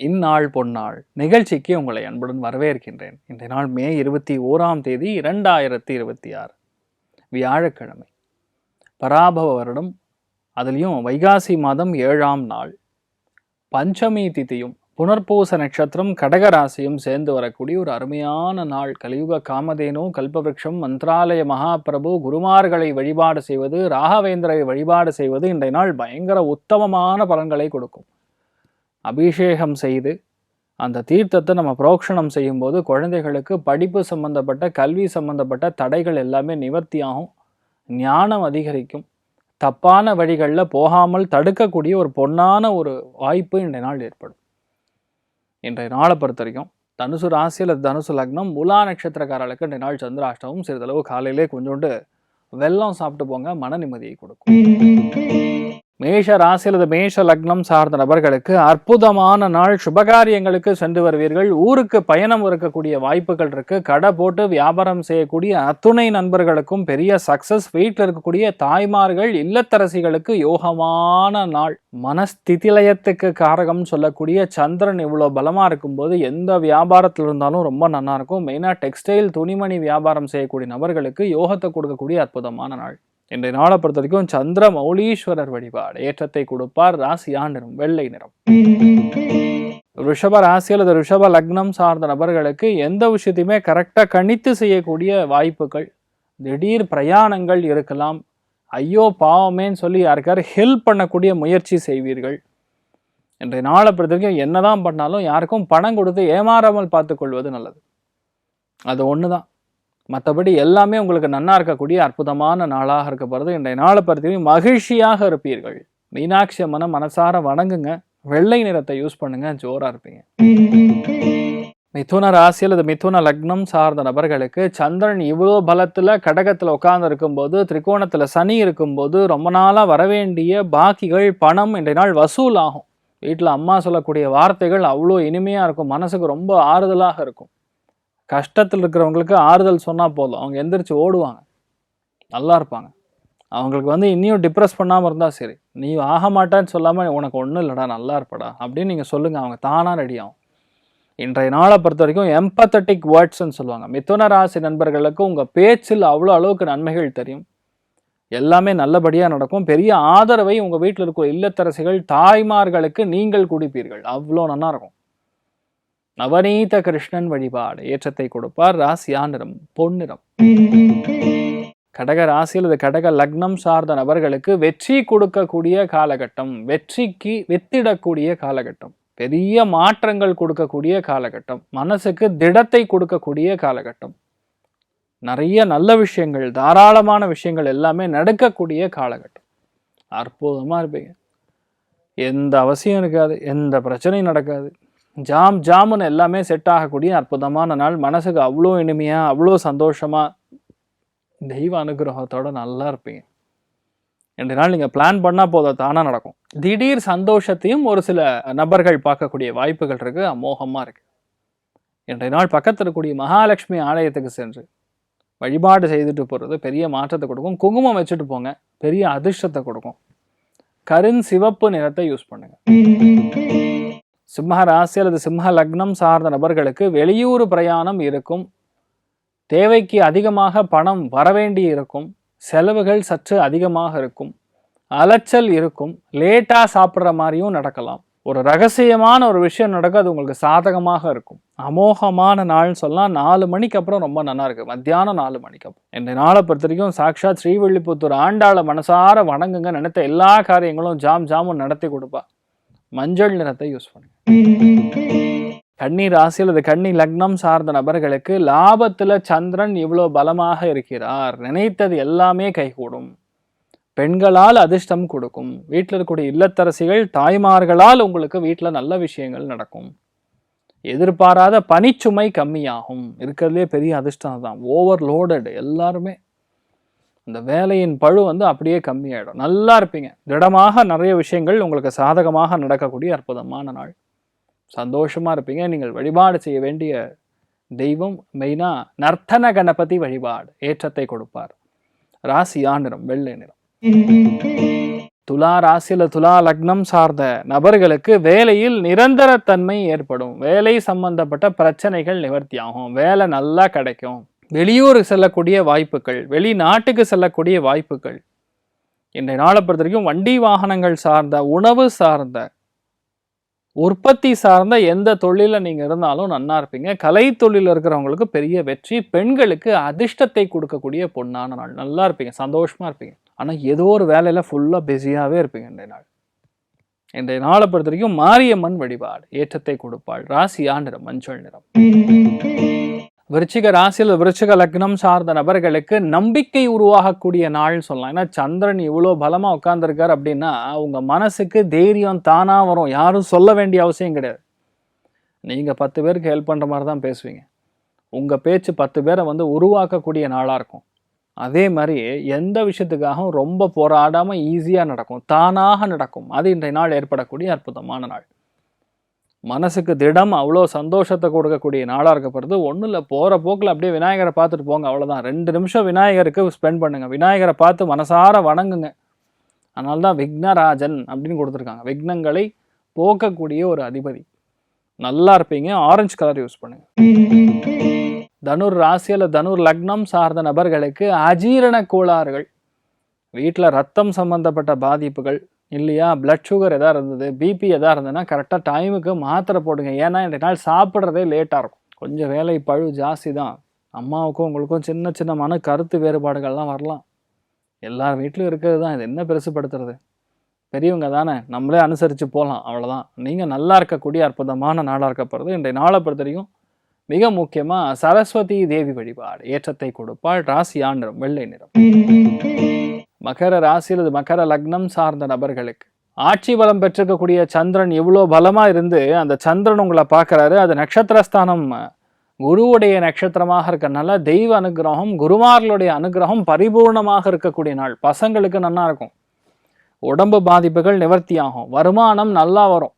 இந்நாள் பொன்னாள் நிகழ்ச்சிக்கு உங்களை அன்புடன் வரவேற்கின்றேன். இன்றைய நாள் மே 21ஆம் தேதி 2026 வியாழக்கிழமை, பராபவ வருடம், அதுலேயும் வைகாசி மாதம் 7ஆம் நாள், பஞ்சமி திதியும் புனர்பூச நட்சத்திரம் கடகராசியும் சேர்ந்து வரக்கூடிய ஒரு அருமையான நாள். கலியுக காமதேனு கல்பவருஷம் மந்திராலய மகாபிரபு குருமார்களை வழிபாடு செய்வது, ராகவேந்திரை வழிபாடு செய்வது இன்றைய நாள் பயங்கர உத்தமமான பலன்களை கொடுக்கும். அபிஷேகம் செய்து அந்த தீர்த்தத்தை நம்ம புரோக்ஷணம் செய்யும்போது குழந்தைகளுக்கு படிப்பு சம்பந்தப்பட்ட கல்வி சம்பந்தப்பட்ட தடைகள் எல்லாமே நிவர்த்தியாகும், ஞானம் அதிகரிக்கும், தப்பான வழிகளில் போகாமல் தடுக்கக்கூடிய ஒரு பொன்னான ஒரு வாய்ப்பு இன்றைய நாள் ஏற்படும். இன்றைய நாளை பொறுத்த வரைக்கும் தனுசு ராசி அல்லது தனுசு லக்னம் மூலா நட்சத்திரக்காரர்களுக்கு இன்றைய நாள் சந்திராஷ்டமம். சிறிதளவு காலையிலே கொஞ்சோண்டு வெல்லம் சாப்பிட்டு போங்க, மன நிம்மதியை கொடுக்கும். மேஷ ராசி அல்லது மேஷ லக்னம் சார்ந்த நபர்களுக்கு அற்புதமான நாள். சுபகாரியங்களுக்கு சென்று வருவீர்கள். ஊருக்கு பயணம் இருக்கக்கூடிய வாய்ப்புகள் இருக்கு. கடை போட்டு வியாபாரம் செய்யக்கூடிய அத்துணை நண்பர்களுக்கும் பெரிய சக்சஸ். வீட்டில் இருக்கக்கூடிய தாய்மார்கள் இல்லத்தரசிகளுக்கு யோகமான நாள். மனஸ்திதிலயத்துக்கு காரகம் சொல்லக்கூடிய சந்திரன் இவ்வளோ பலமா இருக்கும்போது எந்த வியாபாரத்தில் இருந்தாலும் ரொம்ப நல்லா இருக்கும். மெயினா டெக்ஸ்டைல் துணிமணி வியாபாரம் செய்யக்கூடிய நபர்களுக்கு யோகத்தை கொடுக்கக்கூடிய அற்புதமான நாள். இன்றைய நாளை பொறுத்த வரைக்கும் சந்திர மௌலீஸ்வரர் வழிபாடு ஏற்றத்தை கொடுப்பார். ராசியா நிறம் வெள்ளை நிறம். ரிஷப ராசி அல்லது ரிஷப லக்னம் சார்ந்த நபர்களுக்கு எந்த விஷயத்தையுமே கரெக்டாக கணித்து செய்யக்கூடிய வாய்ப்புகள். திடீர் பிரயாணங்கள் இருக்கலாம். ஐயோ பாவமேன்னு சொல்லி யாருக்காரு ஹெல்ப் பண்ணக்கூடிய முயற்சி செய்வீர்கள். இன்றைய நாளை பொறுத்த வரைக்கும் என்னதான் பண்ணாலும் யாருக்கும் பணம் கொடுத்து ஏமாறாமல் பார்த்து கொள்வது நல்லது. அது ஒன்று தான். மற்றபடி எல்லாமே உங்களுக்கு நன்னா இருக்கக்கூடிய அற்புதமான நாளாக இருக்க போகிறது. இன்றைய நாளை பொறுத்தவரை மகிழ்ச்சியாக இருப்பீர்கள். மீனாட்சி அம்மனை மனசார வணங்குங்க. வெள்ளை நிறத்தை யூஸ் பண்ணுங்க, ஜோரா இருப்பீங்க. மிதுன ராசி அல்லது மிதுன லக்னம் சார்ந்த நபர்களுக்கு சந்திரன் இவ்வளோ பலத்தில் கடகத்தில் உட்கார்ந்து இருக்கும்போது, திரிகோணத்தில் சனி இருக்கும்போது ரொம்ப நாளாக வரவேண்டிய பாக்கிகள் பணம் இன்றைய நாள் வசூல் ஆகும். வீட்டில் அம்மா சொல்லக்கூடிய வார்த்தைகள் அவ்வளோ இனிமையாக இருக்கும், மனசுக்கு ரொம்ப ஆறுதலாக இருக்கும். கஷ்டத்தில் இருக்கிறவங்களுக்கு ஆறுதல் சொன்னால் போதும், அவங்க எந்திரிச்சு ஓடுவாங்க, நல்லா இருப்பாங்க. அவங்களுக்கு இன்னும் டிப்ரெஸ் பண்ணாமல் இருந்தால் சரி, நீ ஆக மாட்டான்னு சொல்லாமல் உனக்கு ஒன்றும் இல்லைடா நல்லா இருப்படா அப்படின்னு நீங்கள் சொல்லுங்கள், அவங்க தானாக ரெடி ஆகும். இன்றைய நாளை பொறுத்த வரைக்கும் எம்பத்தட்டிக் வேர்ட்ஸ்ன்னு சொல்லுவாங்க. மிதுன ராசி நண்பர்களுக்கு உங்கள் பேச்சில் அவ்வளோ அளவுக்கு நன்மைகள் தெரியும். எல்லாமே நல்லபடியாக நடக்கும். பெரிய ஆதரவை உங்கள் வீட்டில் இருக்கிற இல்லத்தரசிகள் தாய்மார்களுக்கு நீங்கள் குடிப்பீர்கள். அவ்வளோ நல்லா இருக்கும். நவநீத கிருஷ்ணன் வழிபாடு ஏற்றத்தை கொடுப்பார். ராசியா நிறம் பொன்னிறம். கடக ராசி அல்லது கடக லக்னம் சார்ந்த நபர்களுக்கு வெற்றி கொடுக்கக்கூடிய காலகட்டம். வெற்றிக்கு வெத்திடக்கூடிய காலகட்டம். பெரிய மாற்றங்கள் கொடுக்கக்கூடிய காலகட்டம். மனசுக்கு திடத்தை கொடுக்கக்கூடிய காலகட்டம். நிறைய நல்ல விஷயங்கள், தாராளமான விஷயங்கள் எல்லாமே நடக்கக்கூடிய காலகட்டம். அற்புதமாக இருப்பீங்க. எந்த அவசியம் இருக்காது, எந்த பிரச்சனையும் நடக்காது. ஜாமுன்னு எல்லாமே செட் ஆகக்கூடிய அற்புதமான நாள். மனசுக்கு அவ்வளோ இனிமையாக அவ்வளோ சந்தோஷமாக தெய்வ அனுகிரகத்தோடு நல்லா இருப்பீங்க. ரெண்டு நாள் நீங்கள் பிளான் பண்ணால் போதும், தானாக நடக்கும். திடீர் சந்தோஷத்தையும் ஒரு சில நபர்கள் பார்க்கக்கூடிய வாய்ப்புகள் இருக்குது. அமோகமாக இருக்குது. இன்றைய நாள் பக்கத்தில் இருக்கக்கூடிய மகாலட்சுமி ஆலயத்துக்கு சென்று வழிபாடு செய்துட்டு போகிறது பெரிய மாற்றத்தை கொடுக்கும். குங்குமம் வச்சுட்டு போங்க, பெரிய அதிர்ஷ்டத்தை கொடுக்கும். கருண் சிவப்பு நிறத்தை யூஸ் பண்ணுங்க. சிம்ம ராசி அல்லது சிம்ம லக்னம் சார்ந்த நபர்களுக்கு வெளியூர் பிரயாணம் இருக்கும். தேவைக்கு அதிகமாக பணம் வரவேண்டி இருக்கும். செலவுகள் சற்று அதிகமாக இருக்கும். அலைச்சல் இருக்கும். லேட்டாக சாப்பிட்ற மாதிரியும் நடக்கலாம். ஒரு ரகசியமான ஒரு விஷயம் நடக்கும், அது உங்களுக்கு சாதகமாக இருக்கும். அமோகமான நாள்னு சொல்லலாம். 4 மணிக்கு அப்புறம் ரொம்ப நல்லா இருக்கு. மத்தியானம் 4 மணிக்கு அப்புறம். இந்த நாளை பொறுத்த வரைக்கும் சாட்சாத் ஸ்ரீவில்லிபுத்தூர் ஆண்டாளை மனசார வணங்குங்க. நினைத்த எல்லா காரியங்களும் ஜாமுன் நடத்தி கொடுப்பா. மஞ்சள் நிறத்தை யூஸ் பண்ணுங்க. கன்னி ராசி அல்லது கன்னி லக்னம் சார்ந்த நபர்களுக்கு லாபத்தில் சந்திரன் இவ்வளோ பலமாக இருக்கிறார். நினைத்தது எல்லாமே கைகூடும். பெண்களால் அதிர்ஷ்டம் கொடுக்கும். வீட்டில் இருக்கக்கூடிய இல்லத்தரசிகள் தாய்மார்களால் உங்களுக்கு வீட்டில் நல்ல விஷயங்கள் நடக்கும். எதிர்பாராத பணிச்சுமை கம்மியாகும். இருக்கிறதுலே பெரிய அதிர்ஷ்டம் தான். ஓவர்லோடட் எல்லாருமே அந்த வேலையின் பழு அப்படியே கம்மியாயிடும். நல்லா இருப்பீங்க. திடமாக நிறைய விஷயங்கள் உங்களுக்கு சாதகமாக நடக்கக்கூடிய அற்புதமான நாள். சந்தோஷமாக இருப்பீங்க. நீங்கள் வழிபாடு செய்ய வேண்டிய தெய்வம் மெயினாக நர்த்தன கணபதி வழிபாடு ஏற்றத்தை கொடுப்பார். ராசியா நிறம் வெள்ளை நிறம். துலா ராசியில துலா லக்னம் சார்ந்த நபர்களுக்கு வேலையில் நிரந்தரத்தன்மை ஏற்படும். வேலை சம்பந்தப்பட்ட பிரச்சனைகள் நிவர்த்தி ஆகும். வேலை நல்லா கிடைக்கும். வெளியூருக்கு செல்லக்கூடிய வாய்ப்புகள், வெளிநாட்டுக்கு செல்லக்கூடிய வாய்ப்புகள். இன்றைய நாளை பொறுத்த வரைக்கும் வண்டி வாகனங்கள் சார்ந்த, உணவு சார்ந்த, உற்பத்தி சார்ந்த எந்த தொழில நீங்க இருந்தாலும் நன்னா இருப்பீங்க. கலை தொழில இருக்கிறவங்களுக்கு பெரிய வெற்றி. பெண்களுக்கு அதிர்ஷ்டத்தை கொடுக்கக்கூடிய பொன்னான நாள். நல்லா இருப்பீங்க, சந்தோஷமா இருப்பீங்க. ஆனா ஏதோ ஒரு வேலையில ஃபுல்லா பிஸியாவே இருப்பீங்க இன்றைய நாள். இன்றைய நாளை பொறுத்த வரைக்கும் மாரியம்மன் வழிபாடு ஏற்றத்தை கொடுப்பாள். ராசியா நிறம் மஞ்சள் நிறம். விருச்சிக ராசியில் விருச்சிக லக்னம் சார்ந்த நபர்களுக்கு நம்பிக்கை உருவாகக்கூடிய நாள் சொல்லலாம். ஏன்னா சந்திரன் இவ்வளோ பலமா உட்கார்ந்துருக்காரு அப்படின்னா உங்க மனசுக்கு தைரியம் தானா வரும். யாரும் சொல்ல வேண்டிய அவசியம் கிடையாது. நீங்க 10 பேருக்கு ஹெல்ப் பண்ற மாதிரி தான் பேசுவீங்க. உங்க பேச்சு 10 பேரை உருவாக்கக்கூடிய நாளா இருக்கும். அதே மாதிரி எந்த விஷயத்துக்காகவும் ரொம்ப போராடாம ஈஸியா நடக்கும், தானாக நடக்கும். அது இன்றைய நாள் ஏற்படக்கூடிய அற்புதமான நாள். மனசுக்கு திடம், அவ்வளோ சந்தோஷத்தை கொடுக்கக்கூடிய நாளாக இருக்கப்படுறது. ஒன்றும் இல்லை, போகிற போக்கில் அப்படியே விநாயகரை பார்த்துட்டு போங்க, அவ்வளோதான். 2 நிமிஷம் விநாயகருக்கு ஸ்பெண்ட் பண்ணுங்க. விநாயகரை பார்த்து மனசார வணங்குங்க. அதனால தான் விக்னராஜன் அப்படின்னு கொடுத்துருக்காங்க. விக்னங்களை போக்கக்கூடிய ஒரு அதிபதி. நல்லா இருப்பீங்க. ஆரஞ்சு கலர் யூஸ் பண்ணுங்க. தனுர் ராசியில் தனுர் லக்னம் சார்ந்த நபர்களுக்கு அஜீரண கோளாறுகள், வீட்டில் ரத்தம் சம்பந்தப்பட்ட பாதிப்புகள் இல்லையா, பிளட் சுகர் எதாக இருந்தது, பிபி எதாக இருந்ததுன்னா கரெக்டாக டைமுக்கு மாத்திரை போடுங்க. ஏன்னா இந்த நாள் சாப்பிட்றதே லேட்டாக இருக்கும். கொஞ்சம் வேலை பழு ஜாஸ்தி தான். அம்மாவுக்கும் உங்களுக்கும் சின்ன சின்னமான கருத்து வேறுபாடுகள்லாம் வரலாம். எல்லார் வீட்லையும் இருக்கிறது தான். இது என்ன பெருசுப்படுத்துறது? பெரியவங்க தானே, நம்மளே அனுசரித்து போகலாம், அவ்வளோதான். நீங்கள் நல்லா இருக்கக்கூடிய அற்புதமான நாளாக இருக்கப்படுறது. இன்றைய நாளை பொறுத்த வரைக்கும் மிக முக்கியமாக சரஸ்வதி தேவி வழிபாடு ஏற்றத்தை கொடுப்பாள். ராசியா நிறம் வெள்ளை நிறம். மகர ராசியில் மகர லக்னம் சார்ந்த நபர்களுக்கு ஆட்சி பலம் பெற்றிருக்கக்கூடிய சந்திரன் இவ்வளோ பலமா இருந்து அந்த சந்திரன் உங்களை பார்க்கறாரு. அது நட்சத்திரஸ்தானம் குருவுடைய நட்சத்திரமாக இருக்கனால தெய்வ அனுகிரகம், குருமார்களுடைய அனுகிரகம் பரிபூர்ணமாக இருக்கக்கூடிய நாள். பசங்களுக்கு நல்லா இருக்கும். உடம்பு பாதிப்புகள் நிவர்த்தியாகும். வருமானம் நல்லா வரும்.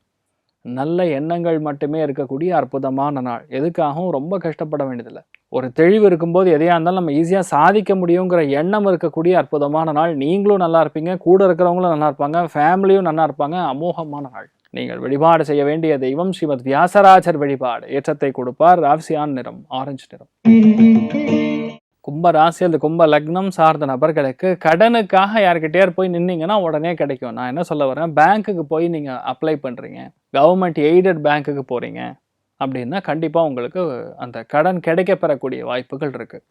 நல்ல எண்ணங்கள் மட்டுமே இருக்கக்கூடிய அற்புதமான நாள். எதுக்காகவும் ரொம்ப கஷ்டப்பட வேண்டியதில்லை. ஒரு தெளிவு இருக்கும்போது எதையா இருந்தாலும் நம்ம ஈஸியாக சாதிக்க முடியுங்கிற எண்ணம் இருக்கக்கூடிய அற்புதமான நாள். நீங்களும் நல்லா இருப்பீங்க, கூட இருக்கிறவங்களும் நல்லா இருப்பாங்க, ஃபேமிலியும் நல்லா இருப்பாங்க. அமோகமான நாள். நீங்கள் வழிபாடு செய்ய வேண்டிய தெய்வம் ஸ்ரீமத் வியாசராஜர் வழிபாடு ஏற்றத்தை கொடுப்பார். ராசியான் நிறம் ஆரஞ்சு நிறம். கும்ப ராசி அல்லது கும்ப லக்னம் சார்ந்த நபர்களுக்கு கடனுக்காக யார்கிட்டயே போய் நின்னீங்கன்னா உடனே கிடைக்கும். நான் என்ன சொல்ல வரேன், பேங்க்குக்கு போய் நீங்கள் அப்ளை பண்ணுறீங்க, கவர்மெண்ட் எய்டட் பேங்க்குக்கு போகிறீங்க அப்படின்னா கண்டிப்பாக உங்களுக்கு அந்த கடன் கிடைக்க பெறக்கூடிய வாய்ப்புகள் இருக்குது.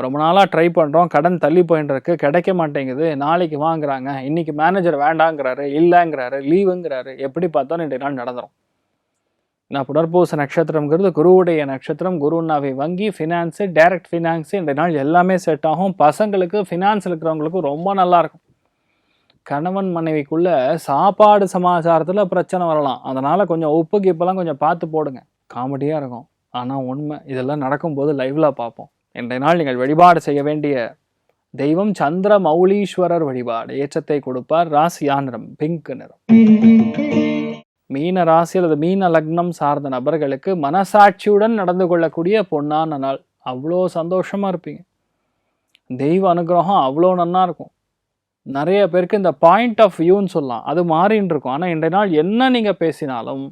ரொம்ப நாளாக ட்ரை பண்ணுறோம், கடன் தள்ளி போயின்னு இருக்கு, கிடைக்க மாட்டேங்குது, நாளைக்கு வாங்குறாங்க, இன்றைக்கி மேனேஜர் வேண்டாங்கிறாரு, இல்லைங்கிறாரு, லீவுங்கிறாரு, எப்படி பார்த்தாலும் இன்றைய நாள் நடந்துடும். நான் புனர்பூச நட்சத்திரம்ங்கிறது குருவுடைய நட்சத்திரம். குருனாவே வங்கி, ஃபினான்ஸு, டைரக்ட் ஃபினான்ஸு இந்த நாள் எல்லாமே செட் ஆகும். பசங்களுக்கு, ஃபினான்ஸில் இருக்கிறவங்களுக்கு ரொம்ப நல்லாயிருக்கும். கணவன் மனைவிக்குள்ள சாப்பாடு சமாச்சாரத்தில் பிரச்சனை வரலாம். அதனால் கொஞ்சம் உப்பு கிப்பெல்லாம் கொஞ்சம் பார்த்து போடுங்க. காமெடியாக இருக்கும், ஆனால் உண்மை. இதெல்லாம் நடக்கும்போது லைவ்ல பார்ப்போம். இன்றைய நாள் நீங்கள் வழிபாடு செய்ய வேண்டிய தெய்வம் சந்திர மௌலீஸ்வரர் வழிபாடு ஏற்றத்தை கொடுப்பார். ராசியா நிறம் பிங்க் நிறம். மீன ராசி அல்லது மீன லக்னம் சார்ந்த நபர்களுக்கு மனசாட்சியுடன் நடந்து கொள்ளக்கூடிய பொன்னான நாள். அவ்வளோ சந்தோஷமாக இருப்பீங்க. தெய்வ அனுகிரகம் அவ்வளோ நன்னா இருக்கும். நிறைய பேருக்கு இந்த பாயிண்ட் ஆஃப் வியூன்னு சொல்லலாம், அது மாறின்னு இருக்கும். ஆனால் இன்றைய நாள் என்ன நீங்கள் பேசினாலும்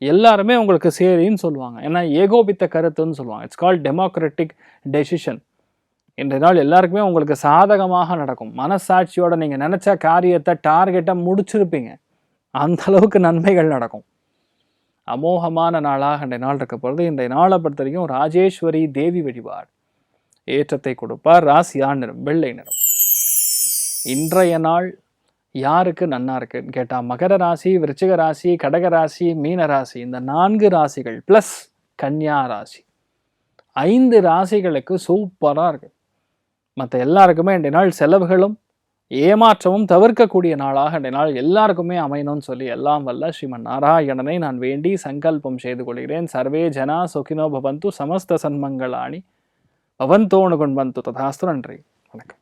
எல்லாருமே உங்களுக்கு சரின்னு சொல்லுவாங்க. ஏன்னா ஏகோபித்த கருத்துன்னு சொல்லுவாங்க. It's called democratic decision. இன்றைய நாள் எல்லாருக்குமே உங்களுக்கு சாதகமாக நடக்கும். மனசாட்சியோட நீங்கள் நினச்ச காரியத்தை டார்கெட்டை முடிச்சிருப்பீங்க. அந்த அளவுக்கு நன்மைகள் நடக்கும். அமோகமான நாளாக இன்றைய நாள் இருக்க போகிறது. இன்றைய நாளை பொறுத்த வரைக்கும் ராஜேஸ்வரி தேவி வழிபாடு ஏற்றத்தை கொடுப்பார். ராசியா நிறம் வெள்ளை நிறம். இன்றைய நாள் யாருக்கு நன்னா இருக்குன்னு கேட்டால் மகர ராசி, விருச்சிக ராசி, கடக ராசி, மீன ராசி, இந்த 4 ராசிகள் ப்ளஸ் கன்னியா ராசி, 5 ராசிகளுக்கு சூப்பராக இருக்கு. மற்ற எல்லாருக்குமே இன்றைய நாள் செலவுகளும் ஏமாற்றமும் தவிர்க்கக்கூடிய நாளாக இன்றைய நாள் எல்லாருக்குமே அமையணும்னு சொல்லி எல்லாம் வல்ல ஸ்ரீமன் நாராயணனை நான் வேண்டி சங்கல்பம் செய்து கொள்கிறேன். சர்வே ஜனா சுகினோ பவந்து, சமஸ்த சன்மங்களாணி பவந்தோனு கொண்பந்து ததாஸ்து. நன்றி, வணக்கம்.